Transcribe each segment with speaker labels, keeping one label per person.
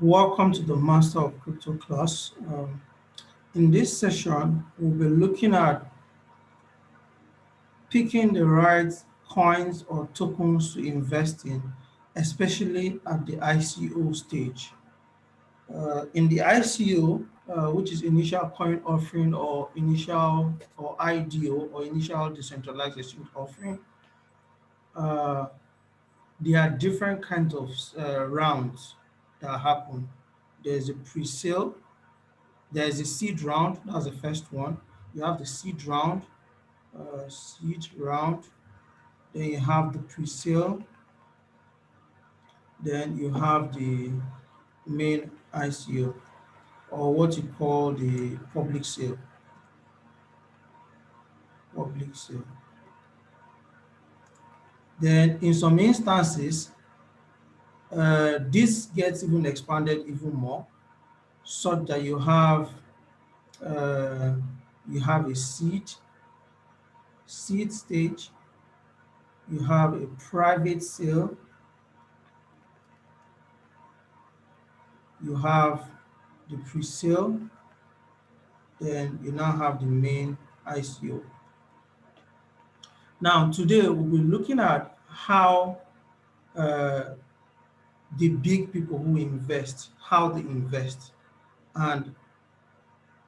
Speaker 1: Welcome to the Master of Crypto class. In this session, we'll be looking at picking the right coins or tokens to invest in, especially at the ICO stage. In the ICO, which is initial coin offering or initial or IDO or initial decentralized exchange offering, uh, there are different kinds of rounds that happen. There's a pre-sale. There's a seed round, that's the first one. You have the seed round, then you have the pre-sale, then you have the main ICO, or what you call the public sale. Then in some instances, this gets even expanded even more, such that uh, you have a seed stage, you have a private sale, you have the pre-sale, then you now have the main ICO. Now, today we'll be looking at how uh, the big people who invest, how they invest, and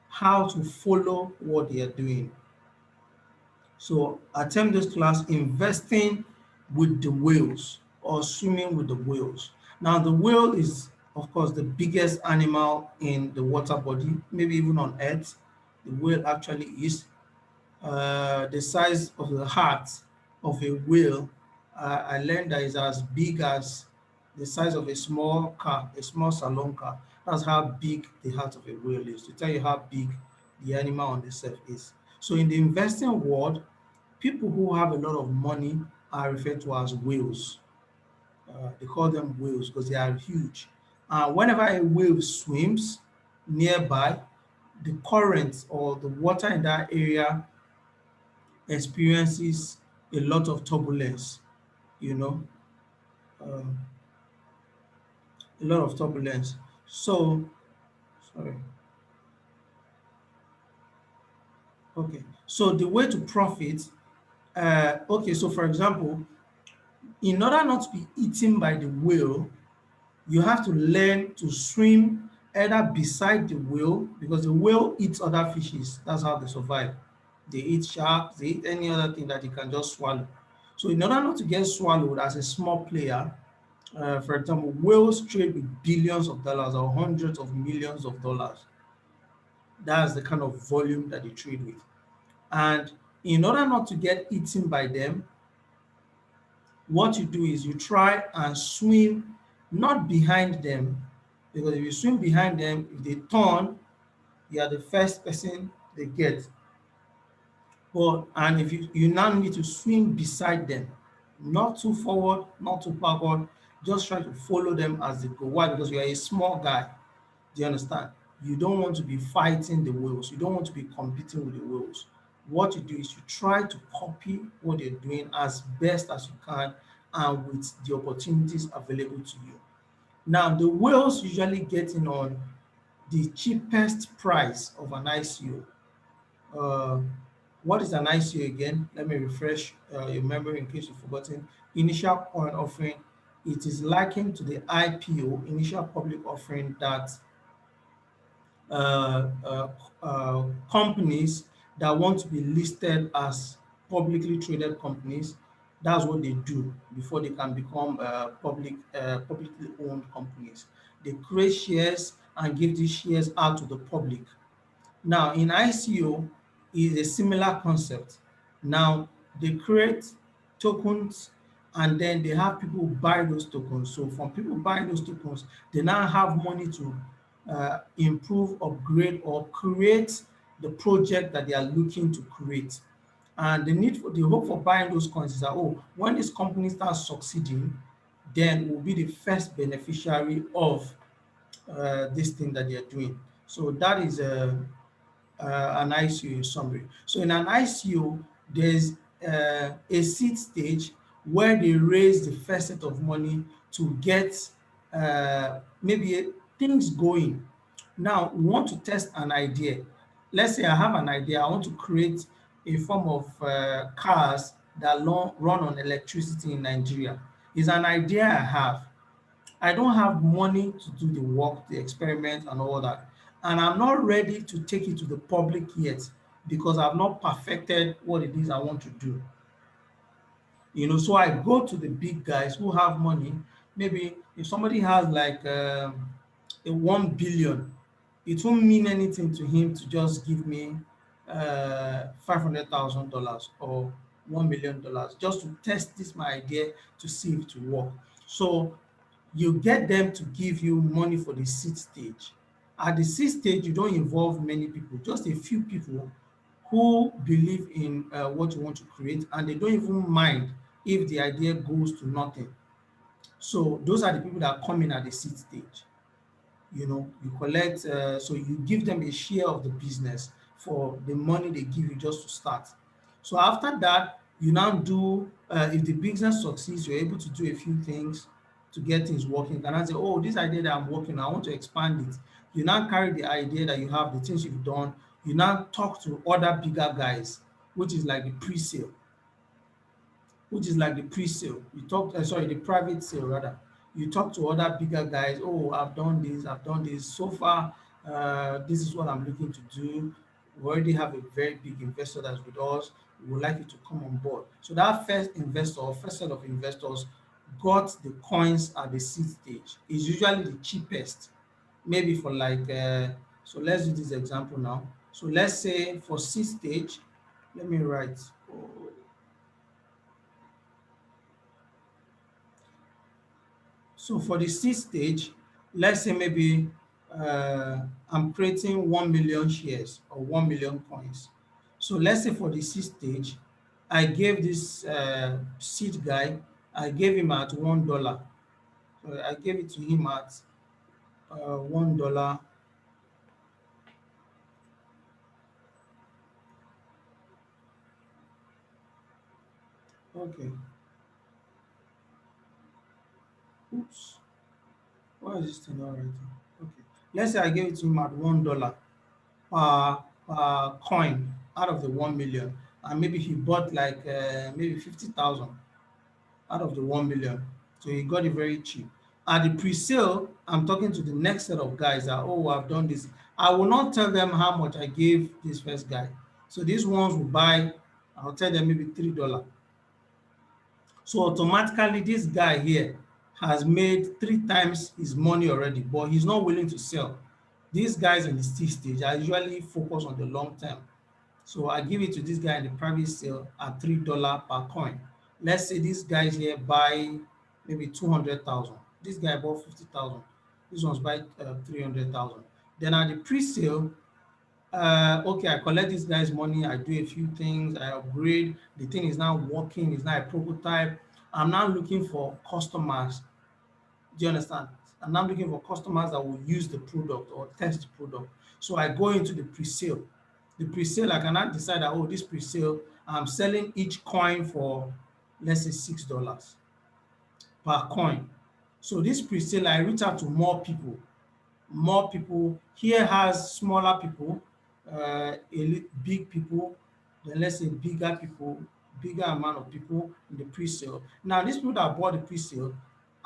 Speaker 1: how to follow what they are doing. So, I term this class investing with the whales or swimming with the whales. Now, the whale is, of course, the biggest animal in the water body, maybe even on Earth. The whale actually is. The size of the heart of a whale, I learned that is as big as the size of a small car, a small salon car. That's how big the heart of a whale is, to tell you how big the animal on the surf is. So in the investing world, people who have a lot of money are referred to as whales. They call them whales because they are huge. Whenever a whale swims nearby, the current or the water in that area experiences a lot of turbulence, you know, um, a lot of turbulence. So, sorry. Okay. So the way to profit, okay. So for example, in order not to be eaten by the whale, you have to learn to swim either beside the whale because the whale eats other fishes. That's how they survive. They eat sharks, they eat any other thing that you can just swallow. So in order not to get swallowed as a small player, for example, whales trade with billions of dollars or hundreds of millions of dollars. That's the kind of volume that they trade with. And in order not to get eaten by them, what you do is you try and swim not behind them, because if you swim behind them, if they turn, you are the first person they get. But and if you now need to swim beside them, not too forward, not too backward, just try to follow them as they go. Why? Because you are a small guy. Do you understand? You don't want to be fighting the whales. You don't want to be competing with the whales. What you do is you try to copy what they're doing as best as you can and with the opportunities available to you. Now, the whales usually get in on the cheapest price of an ICO. What is an ICO again? Let me refresh your memory in case you've forgotten. Initial coin offering. It is likened to the IPO, initial public offering, that uh, uh, companies that want to be listed as publicly traded companies. That's what they do before they can become publicly owned companies. They create shares and give these shares out to the public. Now, in ICO is a similar concept. Now, they create tokens and then they have people buy those tokens. So from people buying those tokens, they now have money to improve, upgrade, or create the project that they are looking to create. And the hope for buying those coins is that, oh, when this company starts succeeding, then we'll be the first beneficiary of this thing that they are doing. So that is an ICO summary. So in an ICO, there's a seed stage where they raise the first set of money to get maybe things going. Now, we want to test an idea. Let's say I have an idea. I want to create a form of cars that run on electricity in Nigeria. It's an idea I have. I don't have money to do the work, the experiment, and all that. And I'm not ready to take it to the public yet because I've not perfected what it is I want to do. So I go to the big guys who have money. Maybe if somebody has like a 1 billion, it won't mean anything to him to just give me $500,000 or $1 million just to test this my idea to see if it will work. So you get them to give you money for the seed stage. At the seed stage, you don't involve many people, just a few people who believe in what you want to create, and they don't even mind if the idea goes to nothing. So those are the people that come in at the seed stage. You collect, so you give them a share of the business for the money they give you just to start. So after that, you now do, if the business succeeds, you're able to do a few things to get things working. You can now say, oh, this idea that I'm working on, I want to expand it. You now carry the idea that you have, the things you've done, you now talk to other bigger guys, which is like the pre-sale You talk, sorry, the private sale rather. You talk to other bigger guys. Oh, I've done this. I've done this. So far, this is what I'm looking to do. We already have a very big investor that's with us. We would like you to come on board. So that first investor or first set of investors got the coins at the seed stage. It's usually the cheapest. Maybe for like, so let's do this example now. So let's say for seed stage, let me write. So for the seed stage, let's say maybe I'm creating 1 million shares or 1 million coins. So let's say for the seed stage, I gave this seed guy, I gave him at $1. So I gave it to him at $1. Okay. Oops. Why is this thing not writing? Okay. Let's say I gave it to him at $1 per coin out of the 1 million. And maybe he bought like maybe 50,000 out of the 1 million. So he got it very cheap. At the pre-sale, I'm talking to the next set of guys that, oh, I've done this. I will not tell them how much I gave this first guy. So these ones will buy, I'll tell them maybe $3. So automatically, this guy here has made 3 times his money already, but he's not willing to sell. These guys in the seed stage are usually focused on the long term. So I give it to this guy in the private sale at $3 per coin. Let's say these guys here buy maybe 200,000. This guy bought 50,000. This one's buy 300,000. Then at the pre-sale, okay, I collect this guy's money, I do a few things, I upgrade. The thing is now working, it's now a prototype. I'm now looking for customers. Do you understand? I'm now looking for customers that will use the product or test the product. So I go into the pre-sale. The pre-sale, I cannot decide that, oh, this pre-sale, I'm selling each coin for, let's say, $6 per coin. So this pre-sale, I reach out to more people. Here has smaller people, big people, then let's say bigger people, bigger amount of people in the pre-sale. Now, these people that bought the pre-sale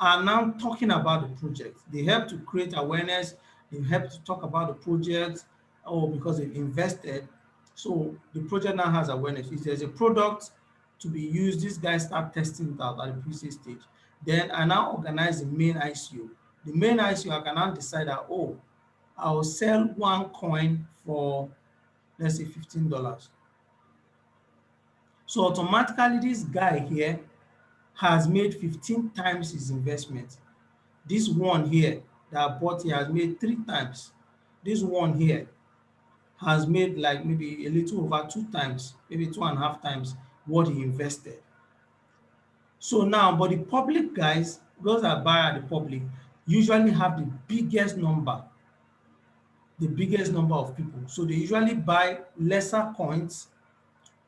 Speaker 1: are now talking about the project. They help to create awareness. They help to talk about the project, or because they've invested. So the project now has awareness. If there's a product to be used, these guys start testing it out at the pre-sale stage. Then I now organize the main ICO. The main ICO, I can now decide that, oh, I'll sell one coin for, let's say, $15. So automatically, this guy here has made 15 times his investment. This one here that I bought here has made 3 times. This one here has made like maybe a little over 2 times, maybe 2.5 times what he invested. So now, but the public guys, those that buy at the public, usually have the biggest number of people. So they usually buy lesser coins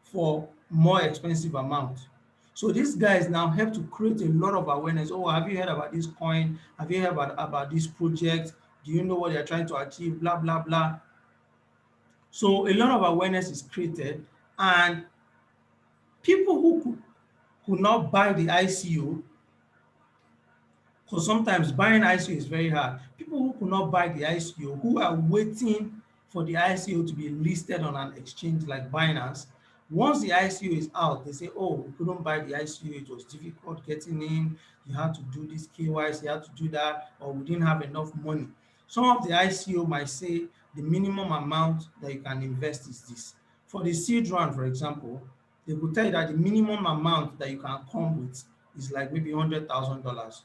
Speaker 1: for more expensive amount. So these guys now help to create a lot of awareness. Oh, have you heard about this coin? Have you heard about this project? Do you know what they're trying to achieve? Blah, blah, blah. So a lot of awareness is created, and people who could not buy the ICO, because sometimes buying ICO is very hard. People who could not buy the ICO, who are waiting for the ICO to be listed on an exchange like Binance, once the ICO is out, they say, oh, we couldn't buy the ICO, it was difficult getting in, you had to do this KYC, you had to do that, or we didn't have enough money. Some of the ICO might say the minimum amount that you can invest is this. For the seed round, for example, they will tell you that the minimum amount that you can come with is like maybe $100,000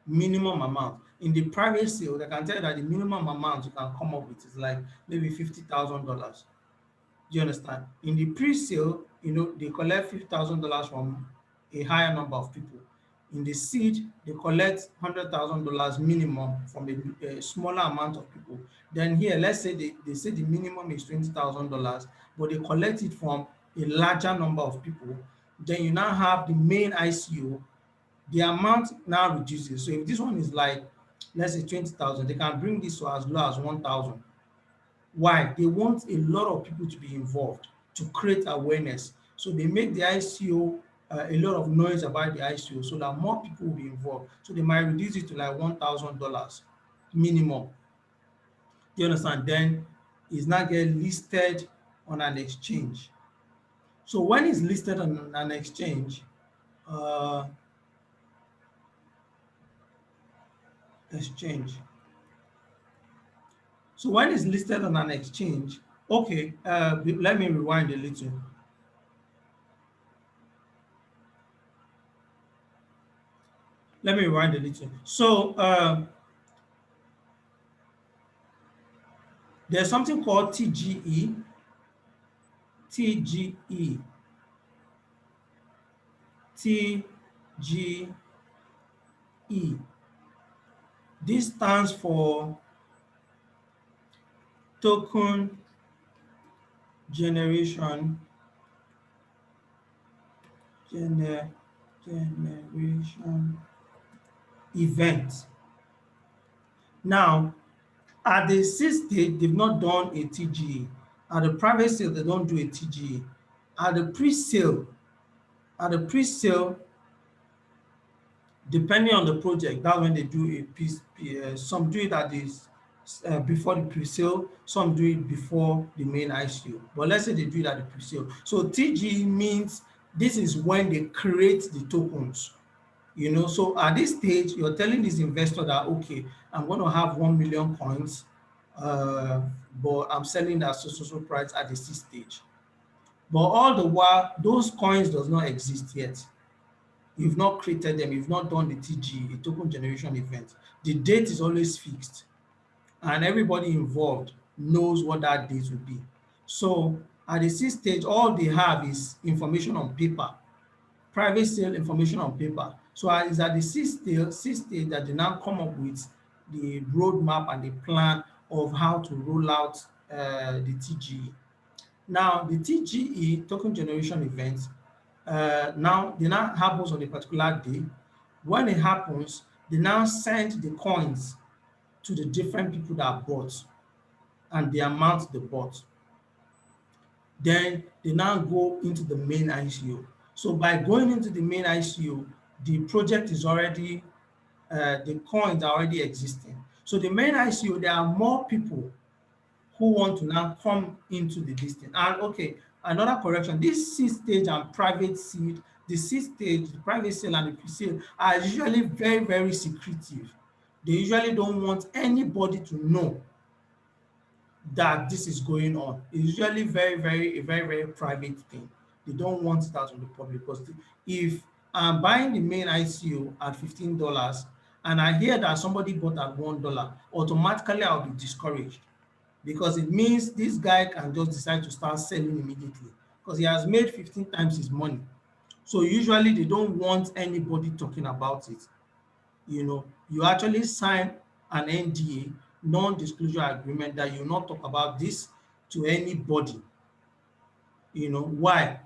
Speaker 1: minimum amount. In the private sale, they can tell you that the minimum amount you can come up with is like maybe $50,000. Do you understand? In the pre-sale, they collect $50,000 from a higher number of people. In the seed, they collect $100,000 minimum from a smaller amount of people. Then here, let's say they say the minimum is $20,000, but they collect it from a larger number of people. Then you now have the main ICO, the amount now reduces. So if this one is like, let's say 20,000, they can bring this to as low as 1,000. Why? They want a lot of people to be involved to create awareness. So they make the ICO a lot of noise about the ICO so that more people will be involved. So they might reduce it to like $1,000 minimum. Do you understand? Then it's not get listed on an exchange. So when it's listed on an exchange, uh, exchange. So when it's listed on an exchange, okay, let me rewind a little. Let me rewind a little. So there's something called TGE, TGE, TGE. This stands for token generation, generation event. Now, at the seed stage, they've not done a TGE. At the private sale, they don't do a TGE. At the pre-sale, at the pre-sale, depending on the project, that's when they do a piece. Some do it at this before the pre-sale, some do it before the main ICO. But let's say they do it at the pre-sale. So TGE means this is when they create the tokens. So at this stage, you're telling this investor that, okay, I'm going to have 1 million coins, but I'm selling at so price at the seed stage. But all the while, those coins does not exist yet. You've not created them, you've not done the TG, a token generation event. The date is always fixed, and everybody involved knows what that date will be. So at the seed stage, all they have is information on paper, private sale information on paper. So it's at the seed stage that they now come up with the roadmap and the plan of how to roll out the TGE. Now, the TGE, token generation event, now they now happens on a particular day. When it happens, they now send the coins to the different people that bought and the amount they bought. Then they now go into the main ICO. So by going into the main ICO, the project is already, the coins are already existing. So the main ICO, there are more people who want to now come into the listing. And okay, another correction, this seed stage and private seed, the seed stage, the private sale and the pre-sale are usually very, very secretive. They usually don't want anybody to know that this is going on. It's usually very private thing. They don't want it out in the public because if I'm buying the main ICO at $15 and I hear that somebody bought at $1, automatically I'll be discouraged because it means this guy can just decide to start selling immediately because he has made 15 times his money. So usually they don't want anybody talking about it. You actually sign an NDA, non-disclosure agreement, that you will not talk about this to anybody. Why?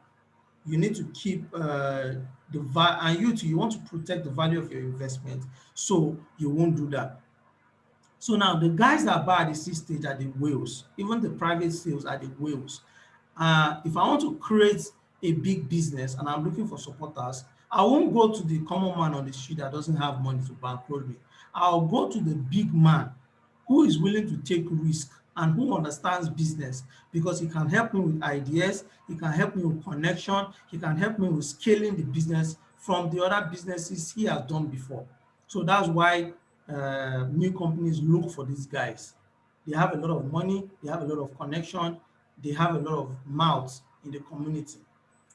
Speaker 1: You need to keep the value, and you too, you want to protect the value of your investment, so you won't do that. So now the guys that buy at the C stage are the whales. Even the private sales are the whales. If I want to create a big business and I'm looking for supporters, I won't go to the common man on the street that doesn't have money to bankroll me. I'll go to the big man who is willing to take risk and who understands business, because he can help me with ideas, he can help me with connection, he can help me with scaling the business from the other businesses he has done before. So that's why new companies look for these guys. They have a lot of money, they have a lot of connection, they have a lot of mouths in the community.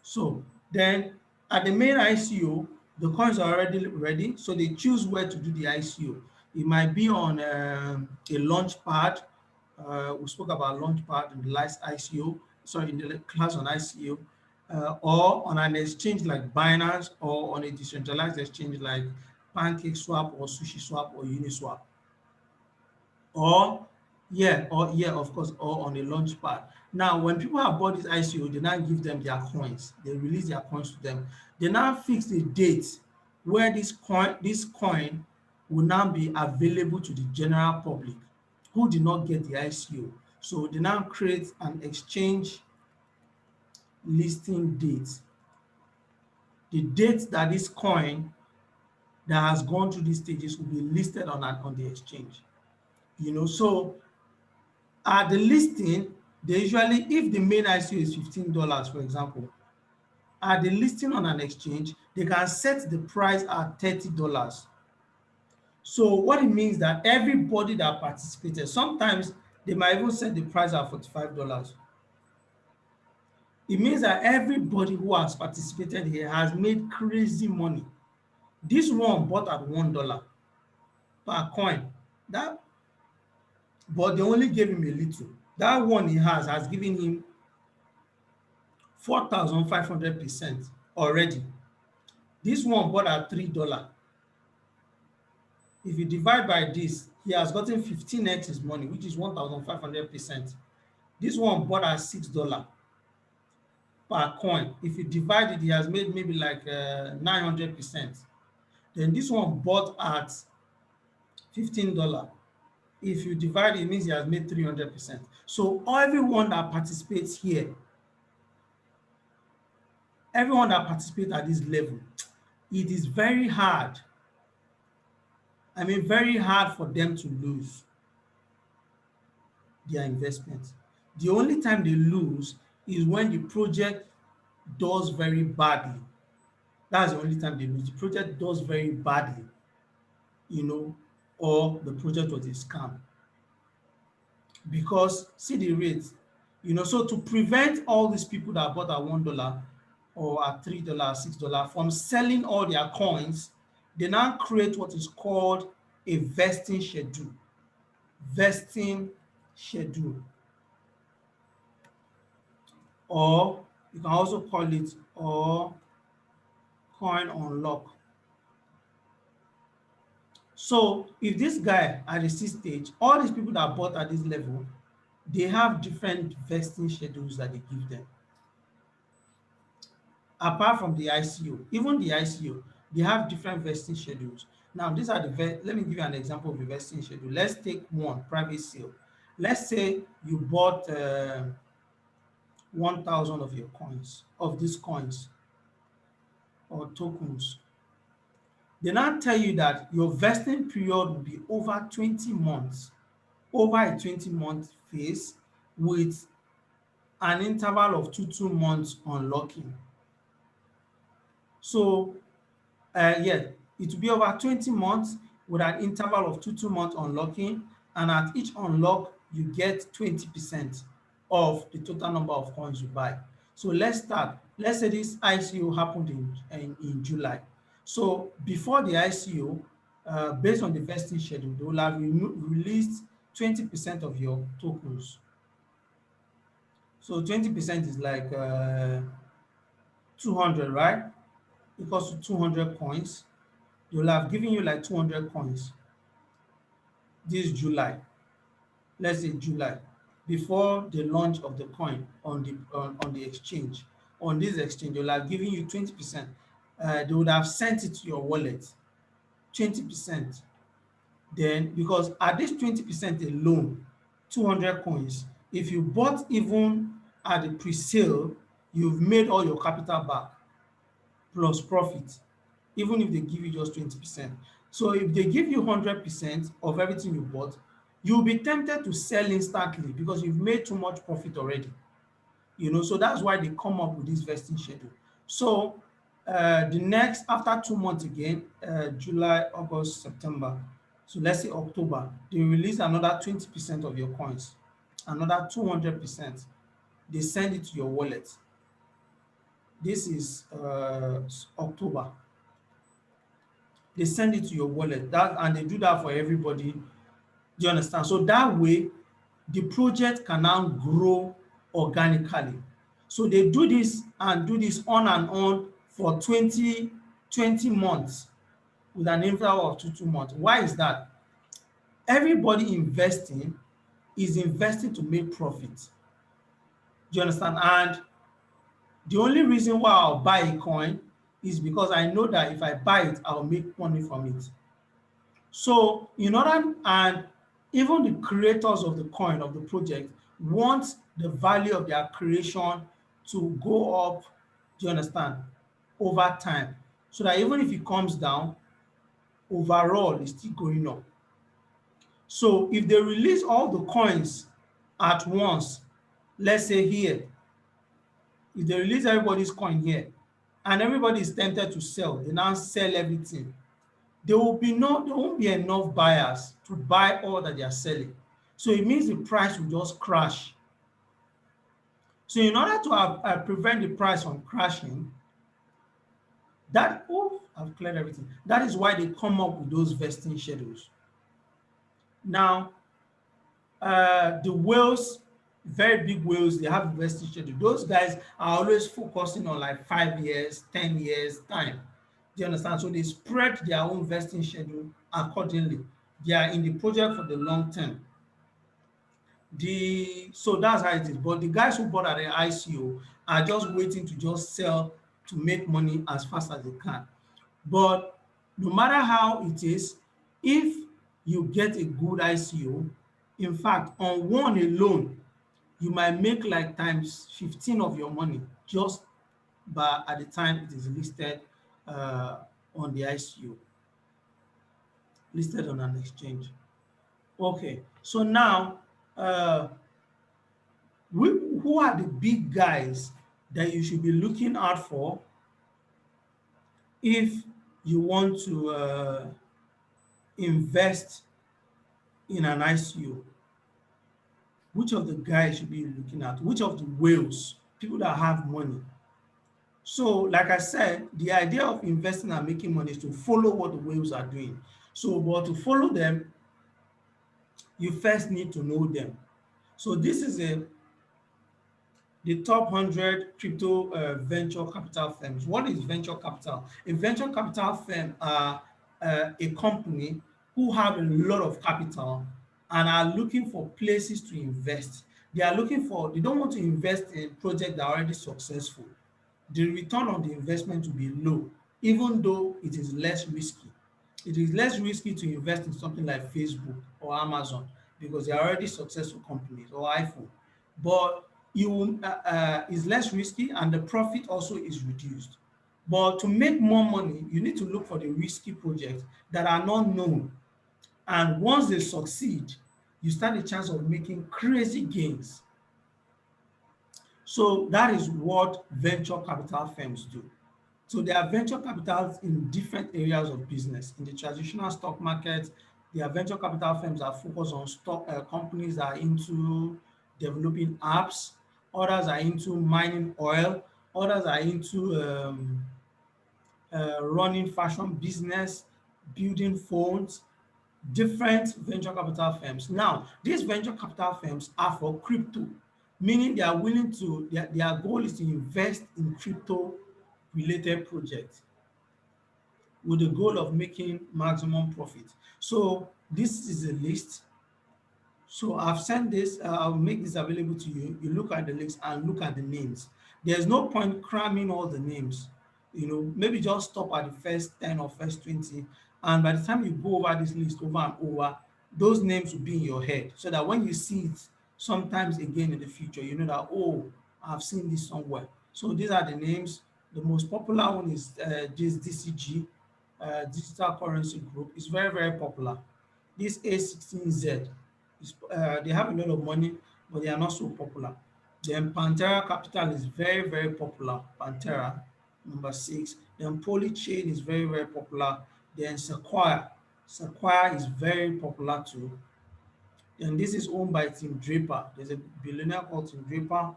Speaker 1: So then at the main ICO, the coins are already ready, so they choose where to do the ICO. It might be on a launch pad. We spoke about launch pad in the last ICO, sorry, in the class on ICO, or on an exchange like Binance, or on a decentralized exchange like PancakeSwap or SushiSwap or Uniswap. Or of course, or on a launch pad. Now, when people have bought this ICO, they now give them their coins. They release their coins to them. They now fix the date where this coin will now be available to the general public who did not get the ICO. So they now create an exchange listing date. The date that this coin that has gone through these stages will be listed on the exchange. So at the listing, they usually, if the main ICO is $15, for example, at the listing on an exchange, they can set the price at $30. So what it means that everybody that participated, sometimes they might even set the price at $45. It means that everybody who has participated here has made crazy money. This one bought at $1 per coin. That, but they only gave him a little. That one he has given him 4,500% already. This one bought at $3. If you divide by this, he has gotten 15x his money, which is 1,500%. This one bought at $6 per coin. If you divide it, he has made maybe like 900%. Then this one bought at $15. If you divide it, it means he has made 300%. So everyone that participates here, everyone that participates at this level, it is very hard. I mean, very hard for them to lose their investment. The only time they lose is when the project does very badly. That's the only time they lose. The project does very badly, you know, or the project was a scam. Because see the rate, so to prevent all these people that bought at $1 or at $3, $6 from selling all their coins, they now create what is called a vesting schedule. Vesting schedule. Or you can also call it or coin unlock. So if this guy at the C stage, all these people that bought at this level, they have different vesting schedules that they give them. Apart from the ICO, even the ICO, they have different vesting schedules. Now, these are let me give you an example of a vesting schedule. Let's take one private sale. Let's say you bought 1,000 of your coins, of these coins or tokens. They now tell you that your vesting period will be over 20 months, over a 20-month phase with an interval of 2 months unlocking. So, yeah, it will be over 20 months with an interval of 2 months unlocking, and at each unlock, you get 20% of the total number of coins you buy. So let's start. Let's say this ICO happened in July. So before the ICO, based on the vesting schedule, they will have released 20% of your tokens. So 20% is like 200, right? Equals to 200 coins. They will have given you like 200 coins this July. Let's say July, before the launch of the coin on the exchange. On this exchange, they will have given you 20%. They would have sent it to your wallet, 20%. then because at this 20% alone, 200 coins, if you bought even at the pre-sale, you've made all your capital back plus profit, even if they give you just 20%. So if they give you 100% of everything you bought, you'll be tempted to sell instantly because you've made too much profit already. So that's why they come up with this vesting schedule. So the next, after 2 months again, July, August, September, so let's say October, they release another 20% of your coins, another 200%. They send it to your wallet. This is October. They send it to your wallet. And they do that for everybody. Do you understand? So that way, the project can now grow organically. So they do this and do this on and on for 20 months with an interval of 2 months. Why is that? Everybody investing is investing to make profit. Do you understand? And the only reason why I'll buy a coin is because I know that if I buy it, I'll make money from it. So in order, and even the creators of the coin, of the project, want the value of their creation to go up, do you understand, over time. So that even if it comes down, overall it's still going up. So if they release all the coins at once, let's say here, if they release everybody's coin here and everybody is tempted to sell, they now sell everything, there won't be enough buyers to buy all that they are selling. So it means the price will just crash. So in order to prevent the price from crashing, I've cleared everything. That is why they come up with those vesting schedules. Now, the whales, very big whales, they have vesting schedule. Those guys are always focusing on like 5 years, 10 years time. Do you understand? So they spread their own vesting schedule accordingly. They are in the project for the long term. So that's how it is. But the guys who bought at the ICO are just waiting to just sell to make money as fast as they can. But no matter how it is, if you get a good ICO, in fact, on one alone, you might make like times 15 of your money just by at the time it is listed uh, on the ICO, listed on an exchange. Okay, so now uh, who are the big guys that you should be looking out for if you want to invest in an ICO? Which of the guys should be looking at? Which of the whales, people that have money? So, like I said, the idea of investing and making money is to follow what the whales are doing. So, but to follow them, you first need to know them. So, this is the top 100 crypto venture capital firms. What is venture capital? A venture capital firm are a company who have a lot of capital and are looking for places to invest. They don't want to invest in projects that are already successful. The return on the investment will be low, even though it is less risky. It is less risky to invest in something like Facebook or Amazon because they are already successful companies, or iPhone. But it's less risky and the profit also is reduced. But to make more money, you need to look for the risky projects that are not known. And once they succeed, you stand a chance of making crazy gains. So that is what venture capital firms do. So there are venture capitals in different areas of business. In the traditional stock market, there are venture capital firms that focus on stock companies that are into developing apps. Others are into mining oil. Others are into running fashion business, building phones, different venture capital firms. Now, these venture capital firms are for crypto, meaning they are willing to, their goal is to invest in crypto related projects with the goal of making maximum profit. So this is a list. So I've sent this, I'll make this available to you. You look at the links and look at the names. There's no point cramming all the names. Maybe just stop at the first 10 or first 20 And by the time you go over this list over and over, those names will be in your head so that when you see it sometimes again in the future, you know that, oh, I've seen this somewhere. So these are the names. The most popular one is this DCG, Digital Currency Group. It's very, very popular. This A16Z, they have a lot of money, but they are not so popular. Then Pantera Capital is very, very popular. Pantera, number six. Then Polychain is very, very popular. Then Sequoia. Sequoia is very popular too. Then this is owned by Tim Draper. There's a billionaire called Tim Draper.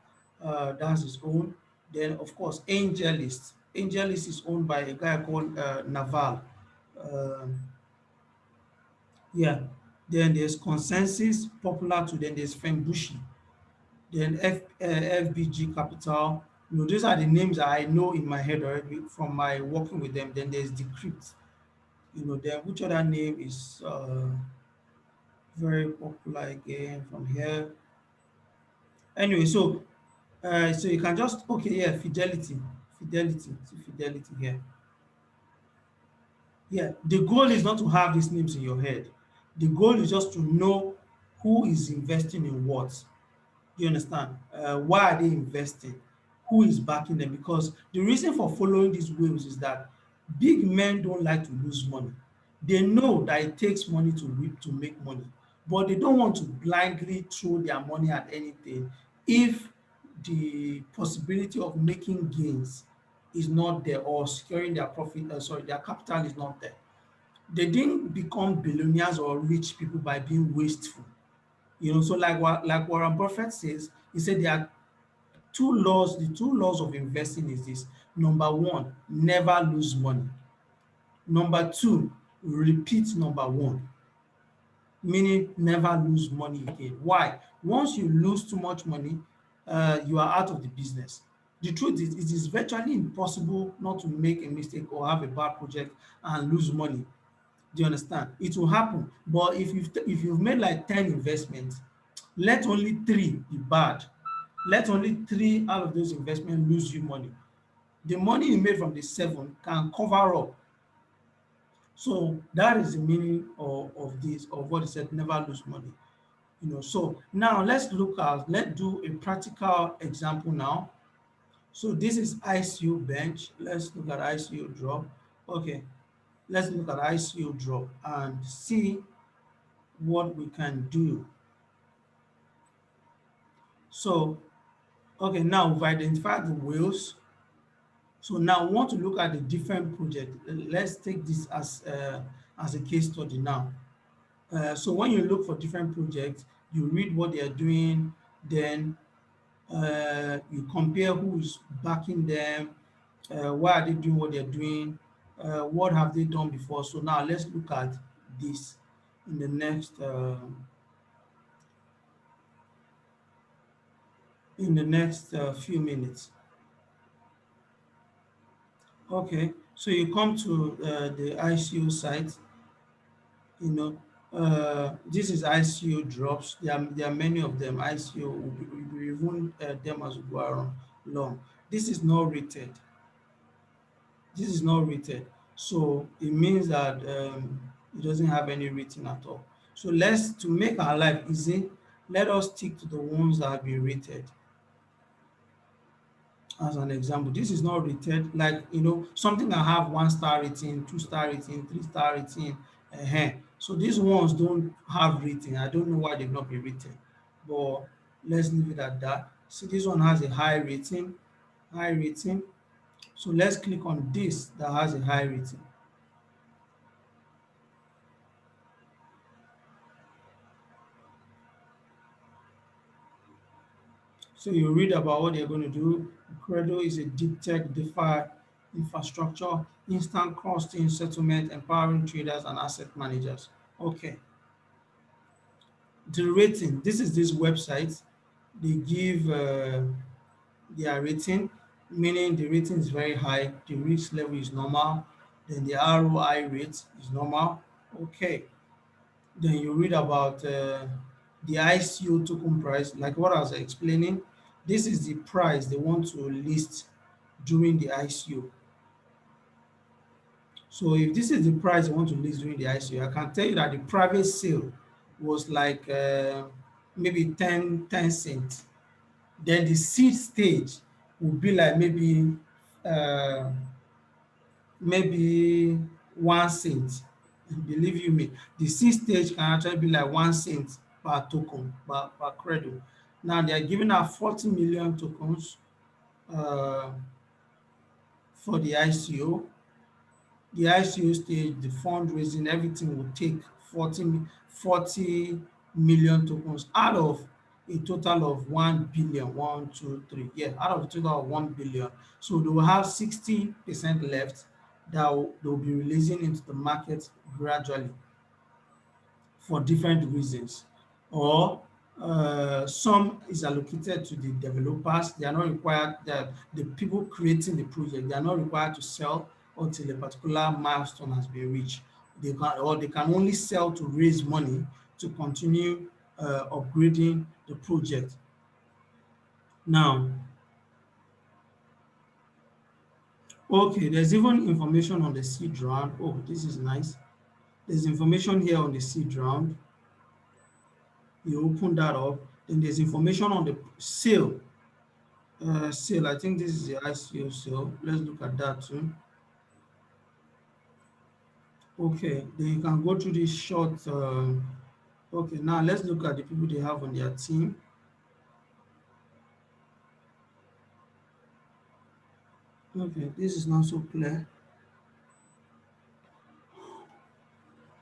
Speaker 1: That's his own. Then, of course, AngelList. AngelList is owned by a guy called Naval. Um yeah. Then there's Consensus, popular too. Then there's Fembushi. Then FBG Capital. You know, these are the names that I know in my head already from my working with them. Then there's Decrypt. You know, then which other name is very popular again from here? Anyway, so you can just okay, yeah, Fidelity here. Yeah, the goal is not to have these names in your head. The goal is just to know who is investing in what. Do you understand? Why are they investing? Who is backing them? Because the reason for following these whales is that big men don't like to lose money. They know that it takes money to reap to make money, but they don't want to blindly throw their money at anything if the possibility of making gains is not there or securing their profit, sorry, their capital is not there. They didn't become billionaires or rich people by being wasteful. You know, so like Warren Buffett says, he said there are two laws. The two laws of investing is this: number one, never lose money. Number two, repeat number one, meaning never lose money again. Why? Once you lose too much money, you are out of the business. The truth is, it is virtually impossible not to make a mistake or have a bad project and lose money. Do you understand? It will happen. But if you've made like 10 investments, let only three be bad. Let only three out of those investments lose you money. The money you made from the seven can cover up. So that is the meaning of this, of what he said, never lose money. You know, so now let's do a practical example now. So this is ICO bench. Let's look at ICO drop. Okay, let's look at ICO drop and see what we can do. So, okay, now we've identified the whales. So now we want to look at the different projects. Let's take this as a case study now. So when you look for different projects, you read what they are doing, then you compare who's backing them, why are they doing what they're doing, what have they done before. So now let's look at this in the next few minutes. Okay, so you come to the ICO site, you know, this is ICO drops. There are many of them. ICO will be reviewing them as we go along. This is not rated. This is not rated. So it means that it doesn't have any rating at all. So to make our life easy, let us stick to the ones that have been rated. As an example, this is not rated like something that have 1 star rating, 2 star rating, 3 star rating. So these ones don't have rating. I don't know why they've not been rated, but let's leave it at that. See, this one has a high rating. So let's click on this that has a high rating. So you read about what they're going to do. Credo is a deep tech DeFi infrastructure, instant cross-chain settlement, empowering traders and asset managers. Okay. The rating. This is this website. They give their rating, meaning the rating is very high, the risk level is normal, then the ROI rate is normal. Okay. Then you read about the ICO token price, like what I was explaining. This is the price they want to list during the ICO. So if this is the price you want to list during the ICO, I can tell you that the private sale was like maybe 10 cents. Then the seed stage would be like uh, maybe 1 cent. Believe you me, the seed stage can actually be like 1 cent per token, per credit. Now they are giving out 40 million tokens uh, for the ICO. The ICO stage, the fundraising, everything will take 40 million tokens out of a total of 1 billion. One, two, three. Yeah, out of a total of 1 billion. So they will have 60% left that they'll be releasing into the market gradually for different reasons. Or some is allocated to the developers. They are not required, the people creating the project, they are not required to sell until a particular milestone has been reached. They can only sell to raise money to continue upgrading the project. Now, okay, there's even information on the seed round. Oh, this is nice. There's information here on the seed round. You open that up. Then there's information on the sale. Sale, I think this is the ICO sale. Let's look at that too. Okay, then you can go through this short. Okay, now let's look at the people they have on their team. Okay, this is not so clear.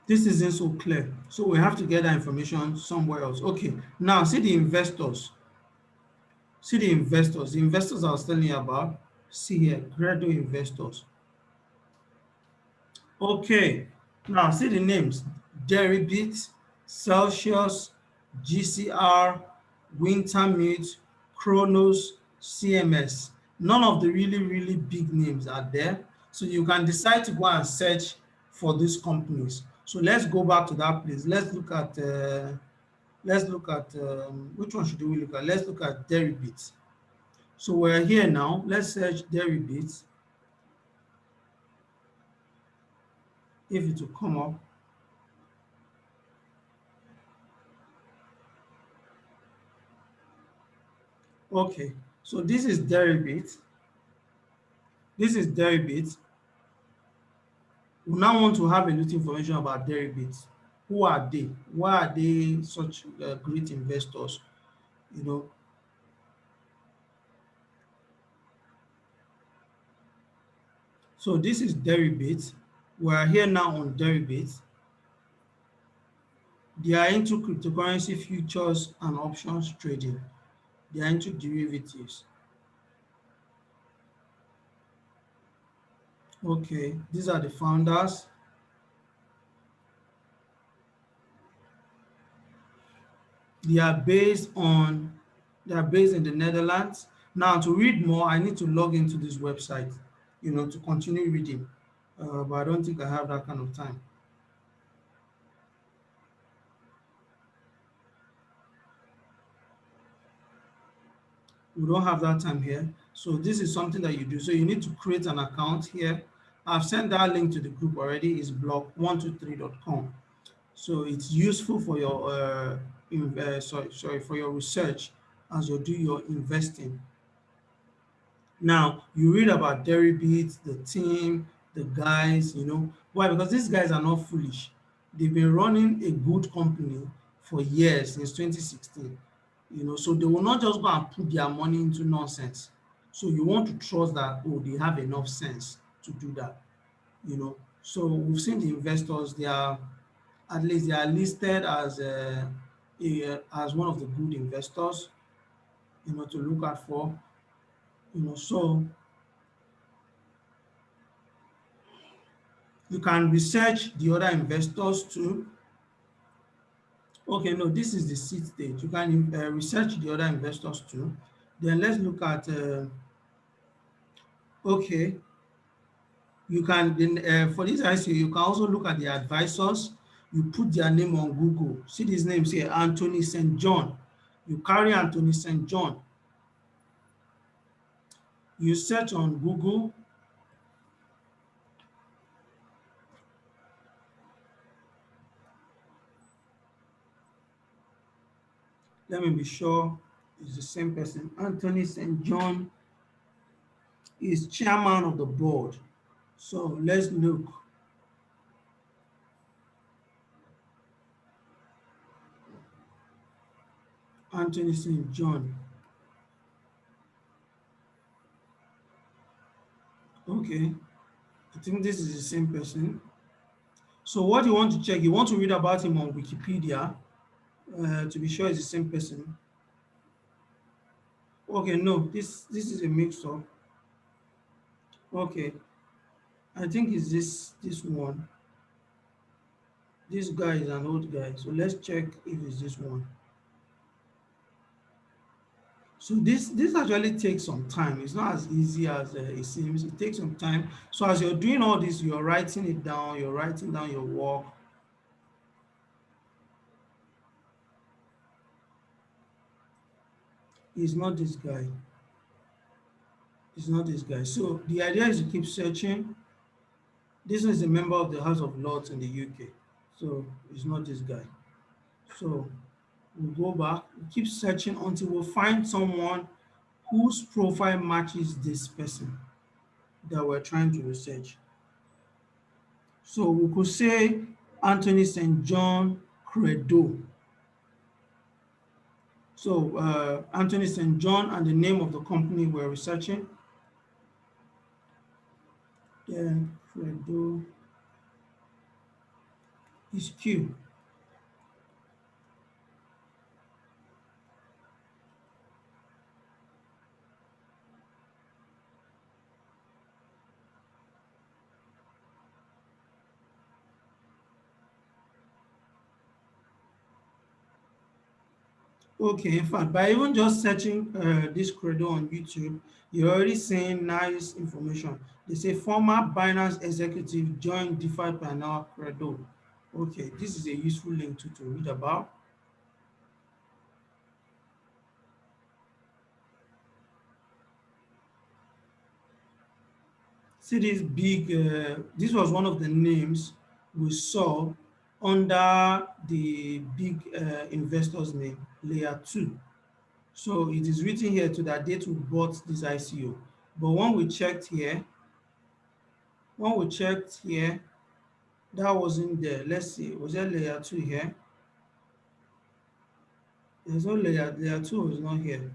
Speaker 1: This isn't so clear. So we have to get that information somewhere else. Okay, now see the investors. See the investors. The investors I was telling you about. See here, Credo investors. Okay, now see the names: Deribit, Celsius, GCR, Wintermute, Chronos, CMS. None of the really big names are there. So you can decide to go and search for these companies. So let's go back to that place. Let's look at which one should we look at? Let's look at Deribit. So we're here now. Let's search Deribit. If it will come up. Okay, so this is Deribit. This is Deribit. We now want to have a little information about Deribit. Who are they? Why are they such great investors? You know, so this is Deribit. We are here now on Deribit. They are into cryptocurrency futures and options trading. They are into derivatives. Okay, these are the founders. They are based on they are based in the Netherlands. Now to read more, I need to log into this website, to continue reading. But I don't think I have that kind of time. We don't have that time here. So this is something that you do. So you need to create an account here. I've sent that link to the group already. It's block123.com. So it's useful for your sorry, for your research as you do your investing. Now, you read about Deribit, the team, the guys, Why? Because these guys are not foolish. They've been running a good company for years, since 2016. So they will not just go and put their money into nonsense. So you want to trust that, oh, they have enough sense to do that. So we've seen the investors, at least they are listed as one of the good investors, to look out for. So you can research the other investors too. Okay, no, this is the seed stage. You can research the other investors too. Then let's look at, okay, you can, then for this ICO, you can also look at the advisors. You put their name on Google. See these names here: Anthony St. John. You carry Anthony St. John. You search on Google. Let me be sure it's the same person. Anthony St. John is chairman of the board. So let's look. Anthony St. John. Okay, I think this is the same person. So what you want to check, you want to read about him on Wikipedia to be sure it's the same person. Okay, no, this is a mix-up. Okay, I think it's this one. This guy is an old guy, so let's check if it's this one. So this actually takes some time. It's not as easy as it seems. It takes some time. So as you're doing all this, you're writing it down. You're writing down your work. It's not this guy. It's not this guy. So the idea is to keep searching. This is a member of the House of Lords in the UK. So it's not this guy. So we'll go back, we keep searching until we find someone whose profile matches this person that we're trying to research. So we could say Anthony St. John Credo. So Anthony St. John and the name of the company we're researching. Then Credo is Q. Okay, in fact, by even just searching this Credo on YouTube, you're already seeing nice information. They say former Binance executive joined DeFi panel Credo. Okay, this is a useful link to read about. See this big, this was one of the names we saw under the big investor's name, Layer 2. So it is written here to that date we bought this ICO. But when we checked here, that wasn't there. Let's see, was there Layer 2 here? There's no layer 2 is not here.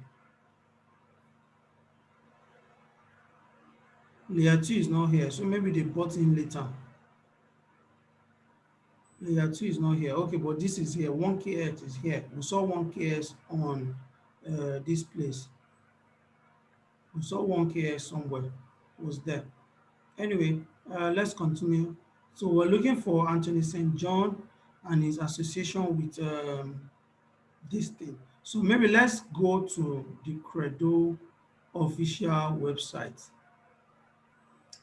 Speaker 1: Layer 2 is not here, so maybe they bought in later. Layer 2 is not here. Okay, but this is here. 1KX is here. We saw 1KX on this place. We saw 1KX somewhere. It was there. Anyway, let's continue. So we're looking for Anthony St. John and his association with this thing. So maybe let's go to the Credo official website.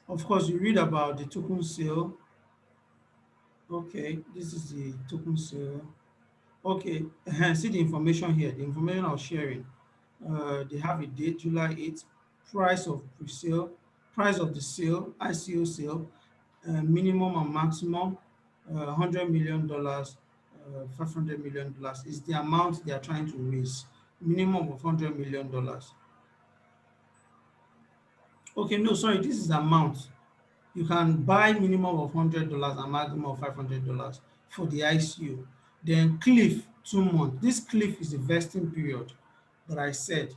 Speaker 1: Of course, you read about the token sale. Okay, this is the token sale. Okay, see the information here. The information I was sharing. They have a date, July 8th, price of pre-sale, price of the sale, ICO sale, minimum and maximum, $100 million, $500 million is the amount they are trying to raise. Minimum of $100 million. Okay, no, sorry, this is amount. You can buy minimum of $100 and maximum of $500 for the ICO. Then cliff, 2 months. This cliff is the vesting period that I said,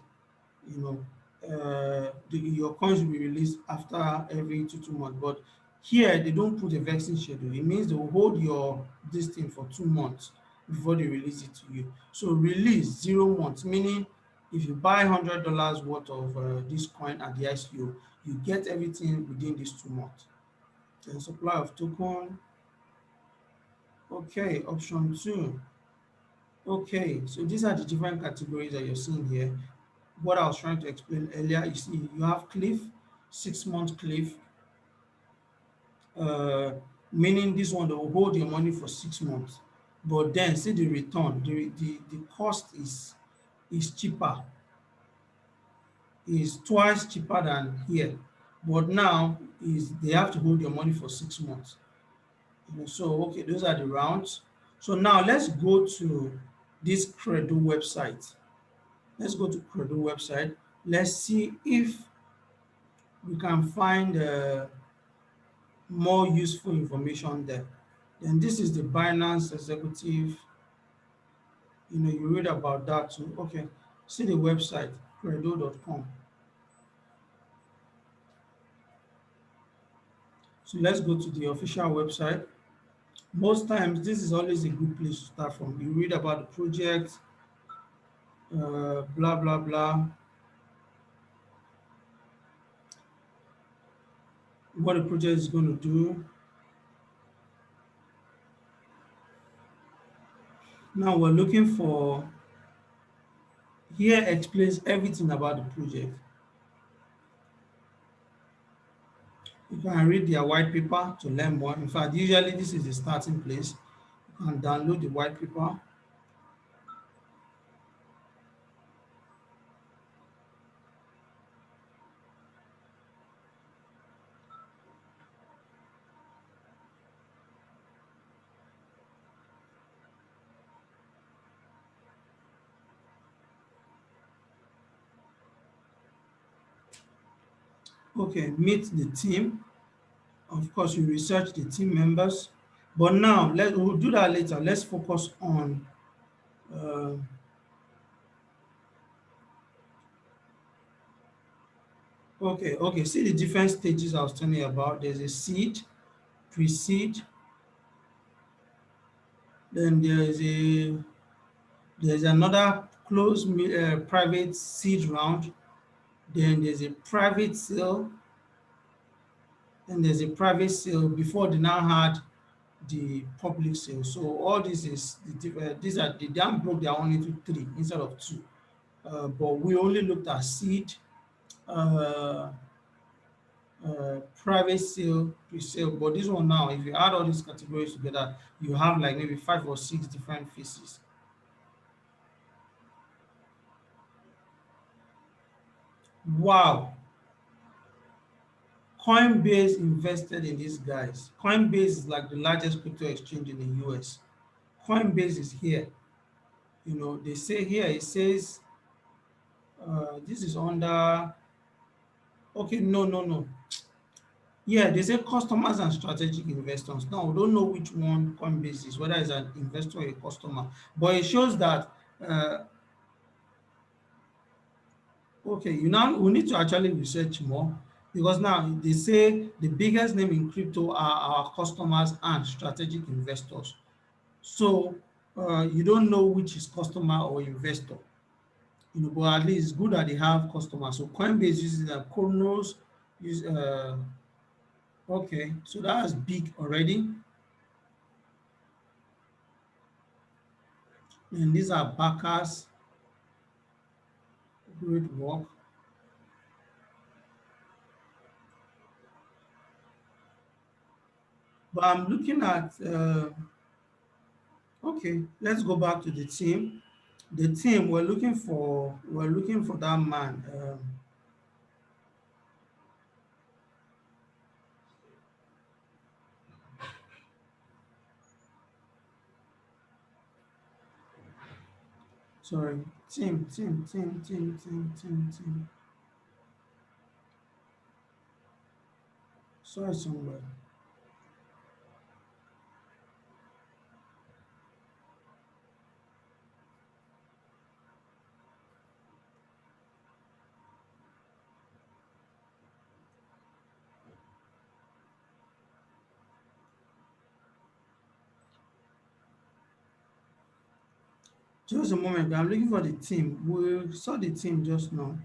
Speaker 1: you know, your coins will be released after every 2 months. But here they don't put a vesting schedule. It means they will hold your this thing for 2 months before they release it to you. So release 0 months, meaning if you buy $100 worth of this coin at the ICO, you get everything within these 2 months. Then supply of token. Okay, option 2. Okay, so these are the different categories that you're seeing here. What I was trying to explain earlier, you see, you have cliff, 6 month cliff, uh, meaning this one they will hold your money for 6 months. But then see the return, the cost is cheaper, is twice cheaper than here. But now is they have to hold your money for 6 months. So okay, those are the rounds. So now let's go to this Credo website. Let's go to Credo website. Let's see if we can find more useful information there. Then this is the Binance executive. You read about that too. Okay, see the website, credo.com. So let's go to the official website. Most times, this is always a good place to start from. You read about the project, blah, blah, blah, what the project is going to do. Now we're looking for, here explains everything about the project. You can read their white paper to learn more. In fact, usually this is the starting place. You can download the white paper. Okay, meet the team. Of course, you research the team members. But now, we'll do that later. Let's focus on, uh, okay, see the different stages I was telling you about. There's a seed, pre-seed, then there's another closed private seed round, then there's a private sale, then there's a private sale before they now had the public sale. So all this is these are they then broke their own into three instead of two. But we only looked at seed, uh, private sale, pre-sale. But this one now, if you add all these categories together, you have like maybe 5 or 6 different phases. Wow, Coinbase invested in these guys. Coinbase is like the largest crypto exchange in the US. Coinbase is here. They say here, it says this is under, okay, no, no, no. Yeah, they say customers and strategic investors. Now, we don't know which one Coinbase is, whether it's an investor or a customer. But it shows that, okay, we need to actually research more because now they say the biggest name in crypto are our customers and strategic investors. So you don't know which is customer or investor, but at least it's good that they have customers. So Coinbase uses Chronos, use okay, so that's big already. And these are backers, great work. But I'm looking at okay, let's go back to the team. The team we're looking for that man. Sorry, team. Sorry, somewhere. Just a moment. I'm looking for the team. We saw the team just now.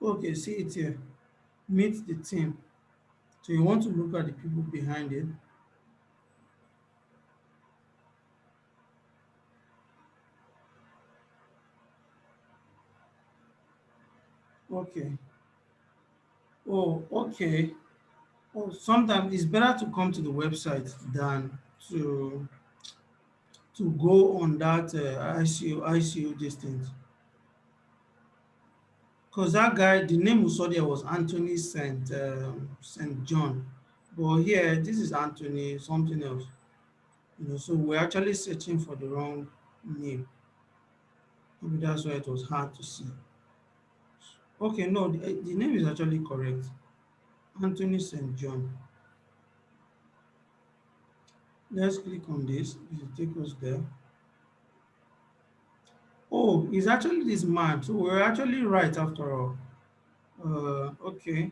Speaker 1: Okay, see it here. Meet the team. So you want to look at the people behind it. Okay. Oh, okay. Oh, sometimes it's better to come to the website than to go on that ICO distance. Because that guy, the name we saw there was Anthony Saint John, but here this is Anthony something else. So we're actually searching for the wrong name. Maybe that's why it was hard to see. Okay, no, the name is actually correct. Anthony Saint John. Let's click on this. It will take us there. Oh, it's actually this man. So we're actually right after all. Okay.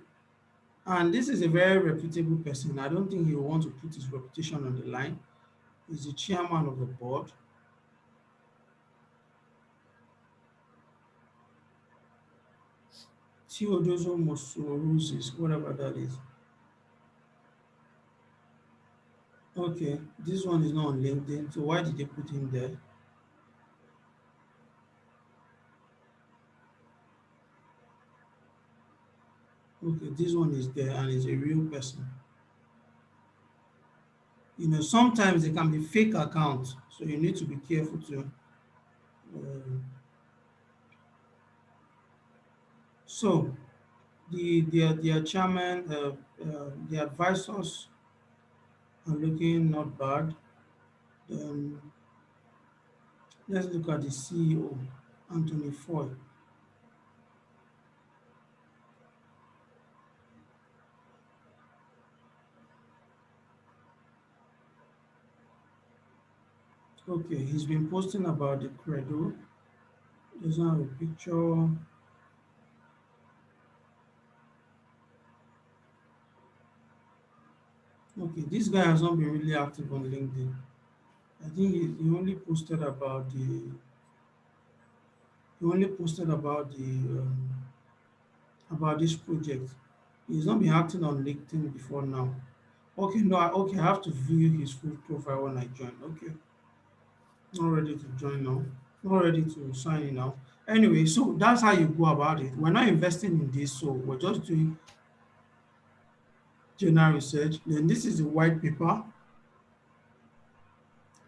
Speaker 1: And this is a very reputable person. I don't think he will want to put his reputation on the line. He's the chairman of the board. Theodoso Mosoruzis, whatever that is. Okay, this one is not on LinkedIn. So why did they put him there? Okay, this one is there and is a real person. Sometimes they can be fake accounts, so you need to be careful to. Uh, so their chairman, the advisors are looking not bad. Um, let's look at the CEO, Anthony Foy. Okay, he's been posting about the credo. Doesn't have a picture. Okay, this guy has not been really active on LinkedIn. I think he only posted about about this project. He's not been acting on LinkedIn before now. Okay, no, okay, I have to view his full profile when I join. Okay, not ready to join now. Not ready to sign in now. Anyway, so that's how you go about it. We're not investing in this, so we're just doing general research. Then this is the white paper.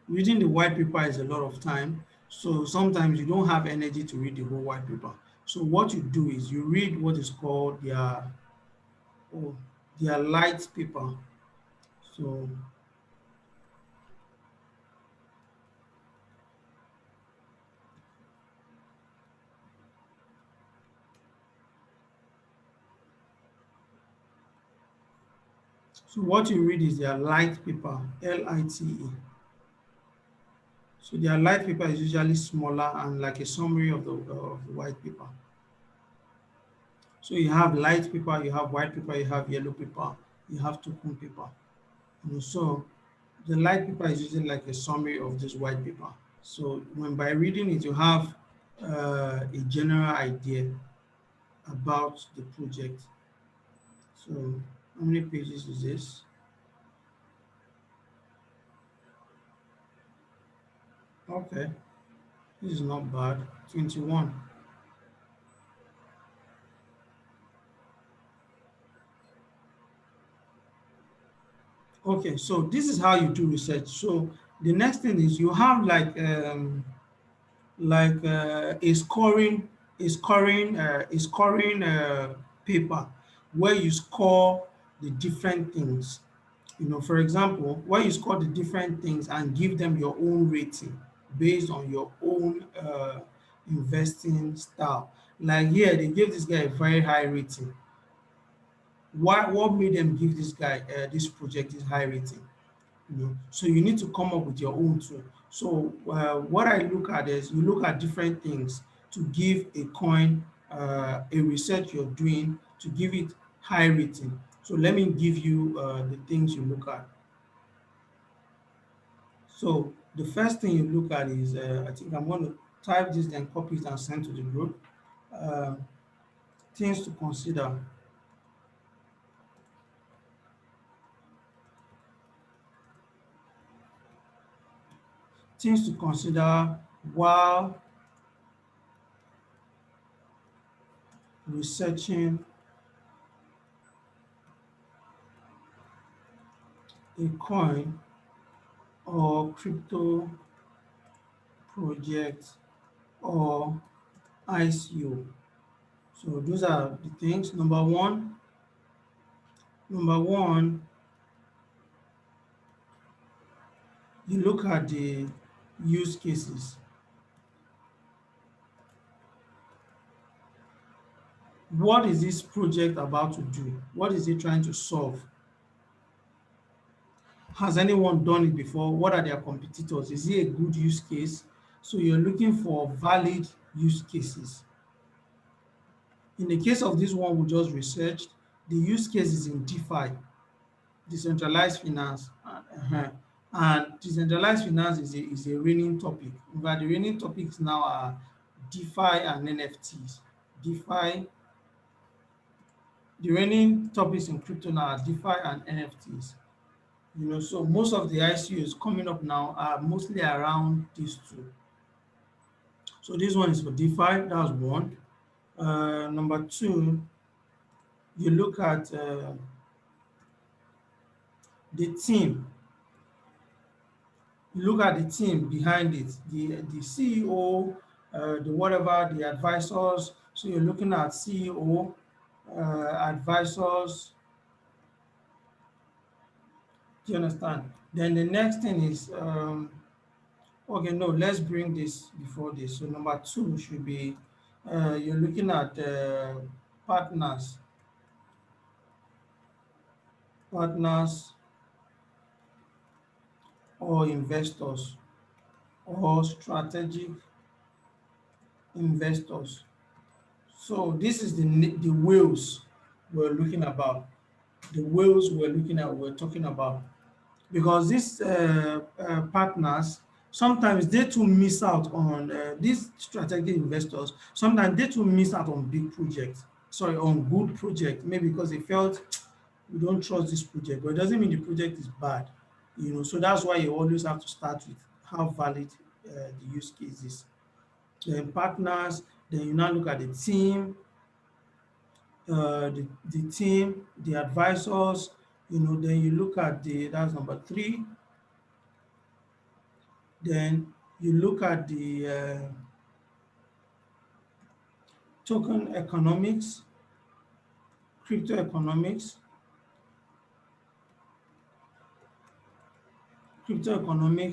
Speaker 1: Reading the white paper is a lot of time, so sometimes you don't have energy to read the whole white paper. So what you do is you read what is called oh, their light paper. So what you read is their light paper, LITE. So their light paper is usually smaller and like a summary of the white paper. So you have light paper, you have white paper, you have yellow paper, you have token paper. So the light paper is usually like a summary of this white paper. So when by reading it, you have a general idea about the project. So how many pages is this? Okay, this is not bad. 21. Okay, so this is how you do research. So the next thing is you have a scoring paper where you score the different things. For example, where you score the different things and give them your own rating based on your own investing style. Like here, they gave this guy a very high rating. What made them give this guy this project this high rating? So you need to come up with your own too. So what I look at is you look at different things to give a coin a research you're doing to give it high rating. So let me give you the things you look at. So the first thing you look at is I think I'm going to type this then copy it and send to the group. Uh, things to consider. Things to consider while researching a coin or crypto project or ICO. So those are the things. Number one, you look at the use cases. What is this project about to do? What is it trying to solve? Has anyone done it before? What are their competitors? Is it a good use case? So you're looking for valid use cases. In the case of this one we just researched, the use case is in DeFi, decentralized finance. And decentralized finance is a reigning topic. In fact, the reigning topics now are DeFi and NFTs. DeFi, the reigning topics in crypto now are DeFi and NFTs. So most of the ICOs coming up now are mostly around these two. So this one is for DeFi, that's one. Number two, you look at the team. You look at the team behind it, the CEO, the whatever, the advisors. So you're looking at CEO, advisors. Do you understand? Then the next thing is okay. No, let's bring this before this. So number two should be you're looking at partners, partners or investors or strategic investors. So this is the whales we're looking about. The whales we're talking about. Because these partners, sometimes they too miss out on these strategic investors. Sometimes they too miss out on big projects. Sorry, on good projects. Maybe because they felt we don't trust this project, but it doesn't mean the project is bad. So that's why you always have to start with how valid the use case is. Then partners, then you now look at the team, the advisors, then you look at that's number three. Then you look at the token economics, crypto economics,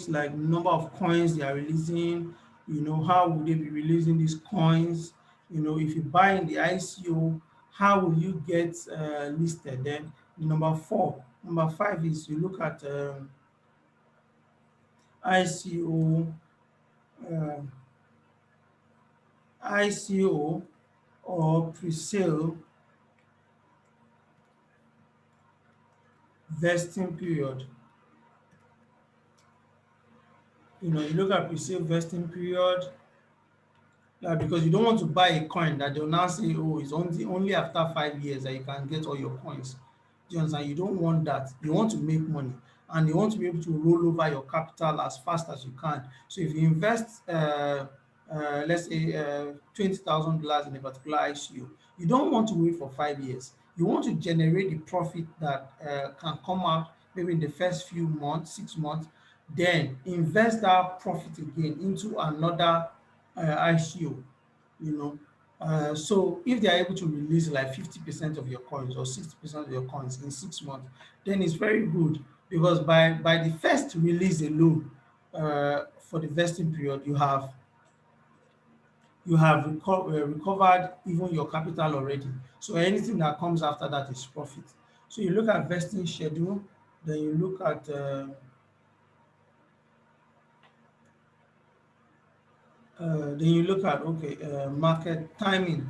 Speaker 1: like number of coins they are releasing, how would they be releasing these coins, if you buy in the ICO, how will you get listed? Then number five is you look at ICO, uh, ICO or pre-sale vesting period. You look at pre-sale vesting period, because you don't want to buy a coin that they'll now say, oh, it's only after 5 years that you can get all your coins. Do you understand? You don't want that. You want to make money and you want to be able to roll over your capital as fast as you can. So if you invest, let's say, $20,000 in a particular ICO, you don't want to wait for 5 years. You want to generate the profit that can come out maybe in the first few months, 6 months, then invest that profit again into another ICO, you know. So if they are able to release like 50% of your coins or 60% of your coins in 6 months, then it's very good because by the first release alone, for the vesting period, recovered even your capital already. So anything that comes after that is profit. So you look at vesting schedule, then you look at okay, market timing.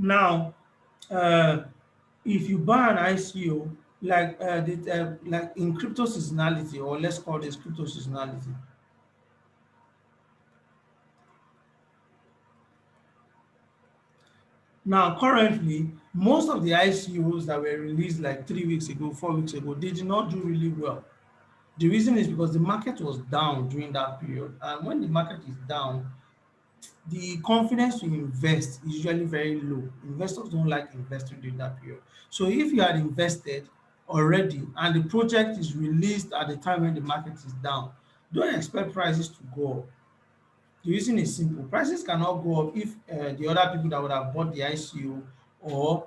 Speaker 1: Now, uh, if you buy an ICO, like in crypto seasonality, or let's call this crypto seasonality. Now, currently, Most of the ICOs that were released like 3 weeks ago, 4 weeks ago, they did not do really well. The reason is because the market was down during that period. And when the market is down, the confidence to invest is usually very low. Investors don't like investing during that period. So if you had invested already and the project is released at the time when the market is down, don't expect prices to go up. The reason is simple. Prices cannot go up if the other people that would have bought the ICO or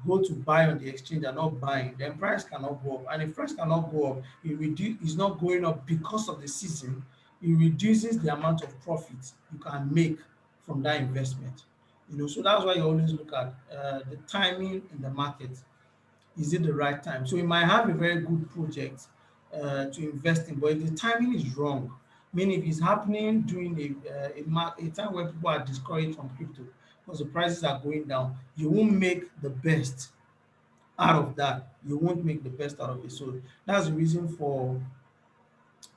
Speaker 1: go to buy on the exchange are not buying, then price cannot go up. And if price cannot go up, it's not going up because of the season, it reduces the amount of profit you can make from that investment. So that's why you always look at the timing in the market. Is it the right time? So you might have a very good project to invest in, but if the timing is wrong, meaning if it's happening during a time where people are discouraged from crypto because the prices are going down, you won't make the best out of that. You won't make the best out of it. So that's the reason for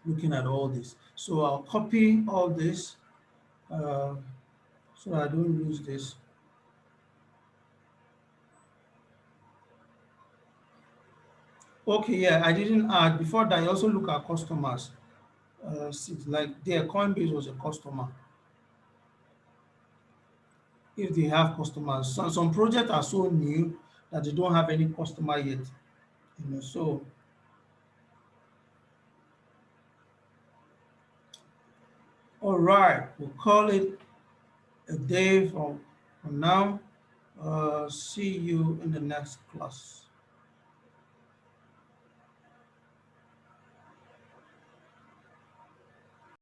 Speaker 1: looking at all this. So I'll copy all this uh, so I don't lose this. Okay, yeah, I didn't add before that. I also look at customers. Like their Coinbase was a customer if they have customers. Some projects are so new that they don't have any customer yet. So all right, we'll call it a day from now. See you in the next class.